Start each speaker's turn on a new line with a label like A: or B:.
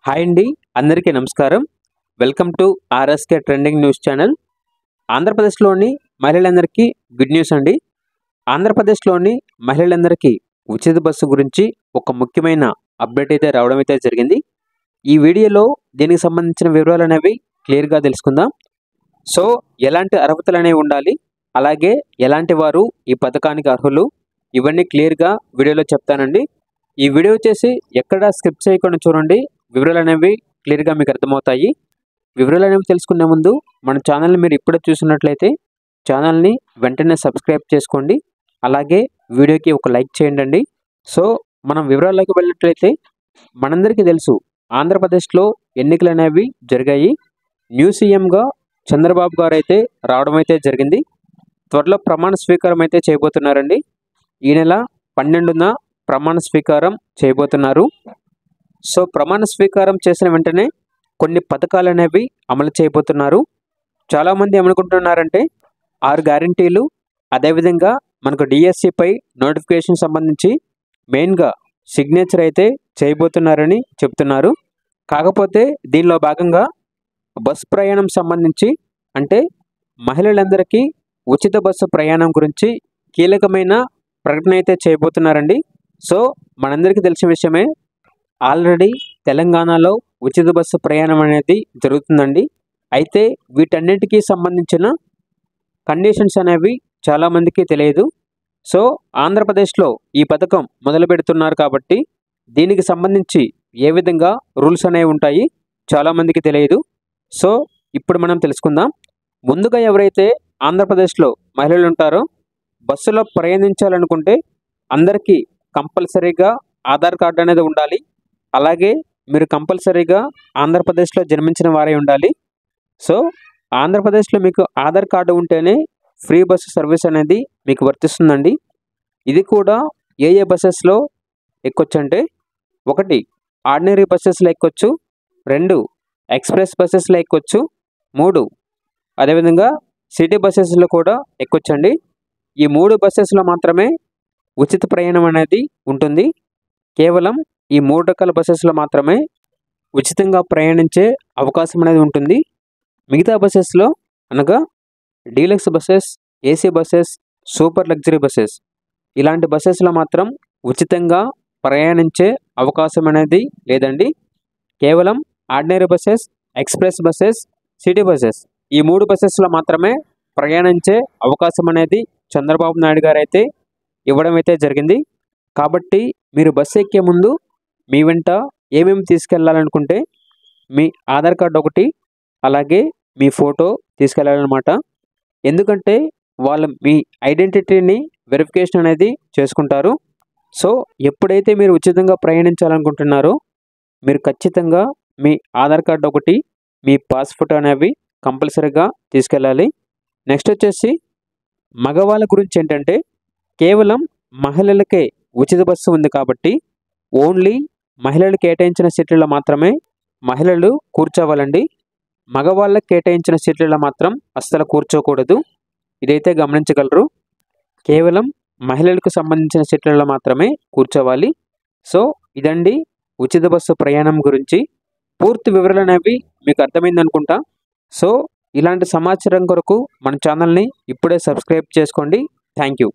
A: Hi అండి, అందరికీ నమస్కారం. Welcome to RSK trending news channel. ఆంధ్రప్రదేశ్లోని మహిళలందరికీ గుడ్ న్యూస్ అండి. ఆంధ్రప్రదేశ్లోని మహిళలందరికీ ఉచిత బస్సు గురించి ఒక ముఖ్యమైన అప్డేట్ అయితే రావడం అయితే జరిగింది. ఈ వీడియోలో దీనికి సంబంధించిన వివరాలు అనేవి క్లియర్గా తెలుసుకుందాం. సో ఎలాంటి అర్హతలు అనేవి ఉండాలి, అలాగే ఎలాంటి వారు ఈ పథకానికి అర్హులు, ఇవన్నీ క్లియర్గా వీడియోలో చెప్తానండి. ఈ వీడియో వచ్చేసి ఎక్కడ స్కిప్ చేయకుండా చూడండి, వివరాలు అనేవి క్లియర్గా మీకు అర్థమవుతాయి. వివరాలు అనేవి తెలుసుకునే ముందు మన ఛానల్ని మీరు ఇప్పుడే చూసినట్లయితే ఛానల్ని వెంటనే సబ్స్క్రైబ్ చేసుకోండి, అలాగే వీడియోకి ఒక లైక్ చేయండి. సో మనం వివరాల్లోకి వెళ్ళినట్లయితే మనందరికీ తెలుసు, ఆంధ్రప్రదేశ్లో ఎన్నికలు అనేవి జరిగాయి. న్యూ సీఎంగా చంద్రబాబు గారు అయితే రావడం అయితే జరిగింది. త్వరలో ప్రమాణ స్వీకారం అయితే చేయబోతున్నారండి. ఈ నెల 12న ప్రమాణ స్వీకారం చేయబోతున్నారు. సో ప్రమాణ స్వీకారం చేసిన వెంటనే కొన్ని పథకాలు అనేవి అమలు చేయబోతున్నారు. చాలామంది ఏమనుకుంటున్నారంటే 6 గ్యారంటీలు, అదేవిధంగా మనకు డిఎస్సిపై నోటిఫికేషన్ సంబంధించి మెయిన్గా సిగ్నేచర్ అయితే చేయబోతున్నారని చెప్తున్నారు. కాకపోతే దీనిలో భాగంగా బస్ ప్రయాణం సంబంధించి, అంటే మహిళలందరికీ ఉచిత బస్సు ప్రయాణం గురించి కీలకమైన ప్రకటన అయితే చేయబోతున్నారండి. సో మనందరికీ తెలిసిన విషయమే, ఆల్రెడీ తెలంగాణలో ఉచిత బస్సు ప్రయాణం అనేది జరుగుతుందండి. అయితే వీటన్నిటికీ సంబంధించిన కండిషన్స్ అనేవి చాలామందికి తెలియదు. సో ఆంధ్రప్రదేశ్లో ఈ పథకం మొదలు పెడుతున్నారు కాబట్టి దీనికి సంబంధించి ఏ విధంగా రూల్స్ అనేవి ఉంటాయి చాలామందికి తెలియదు. సో ఇప్పుడు మనం తెలుసుకుందాం. ముందుగా ఎవరైతే ఆంధ్రప్రదేశ్లో మహిళలు ఉంటారో బస్సులో ప్రయాణించాలనుకుంటే అందరికీ కంపల్సరీగా ఆధార్ కార్డు అనేది ఉండాలి. అలాగే మీరు కంపల్సరీగా ఆంధ్రప్రదేశ్లో జన్మించిన వారే ఉండాలి. సో ఆంధ్రప్రదేశ్లో మీకు ఆధార్ కార్డు ఉంటేనే ఫ్రీ బస్సు సర్వీస్ అనేది మీకు వర్తిస్తుందండి. ఇది కూడా ఏ బస్సెస్లో ఎక్కొచ్చు అంటే, 1 ఆర్డినరీ బస్సెస్లో ఎక్కొచ్చు, 2 ఎక్స్ప్రెస్ బస్సెస్లో ఎక్కొచ్చు, 3 అదేవిధంగా సిటీ బస్సెస్లో కూడా ఎక్కొచ్చండి. ఈ 3 బస్సెస్లో మాత్రమే ఉచిత ప్రయాణం అనేది ఉంటుంది. కేవలం ఈ 3 రకాల బస్సెస్లో మాత్రమే ఉచితంగా ప్రయాణించే అవకాశం అనేది ఉంటుంది. మిగతా బస్సెస్లో అనగా deluxe buses, AC buses, super luxury buses, ఇలాంటి బస్సెస్లో మాత్రం ఉచితంగా ప్రయాణించే అవకాశం అనేది లేదండి. కేవలం ordinary buses, express buses, city buses, ఈ 3 బస్సెస్లో మాత్రమే ప్రయాణించే అవకాశం అనేది చంద్రబాబు నాయుడు గారు అయితే ఇవ్వడం అయితే జరిగింది. కాబట్టి మీరు బస్సు ఎక్కే ముందు మీ వెంట ఏమేమి తీసుకెళ్లాలనుకుంటే మీ ఆధార్ కార్డు ఒకటి, అలాగే మీ ఫోటో తీసుకెళ్లాలన్నమాట. ఎందుకంటే వాళ్ళు మీ ఐడెంటిటీని వెరిఫికేషన్ అనేది చేసుకుంటారు. సో ఎప్పుడైతే మీరు ఉచితంగా ప్రయాణించాలనుకుంటున్నారో మీరు ఖచ్చితంగా మీ ఆధార్ కార్డు ఒకటి, మీ పాస్పోర్ట్ అనేవి కంపల్సరీగా తీసుకెళ్ళాలి. నెక్స్ట్ వచ్చేసి మగవాళ్ళ గురించి ఏంటంటే, కేవలం మహిళలకే ఉచిత బస్సు ఉంది కాబట్టి ఓన్లీ మహిళలు కేటాయించిన సీట్లలో మాత్రమే మహిళలు కూర్చోవాలండి. మగవాళ్ళకి కేటాయించిన సీట్లలో మాత్రం అస్సలు కూర్చోకూడదు. ఇదైతే గమనించగలరు. కేవలం మహిళలకు సంబంధించిన సీట్లలో మాత్రమే కూర్చోవాలి. సో ఇదండి ఉచిత బస్సు ప్రయాణం గురించి పూర్తి వివరాలు అనేవి మీకు అర్థమైంది అనుకుంటా. సో ఇలాంటి సమాచారం కొరకు మన ఛానల్ని ఇప్పుడే సబ్స్క్రైబ్ చేసుకోండి. Thank you.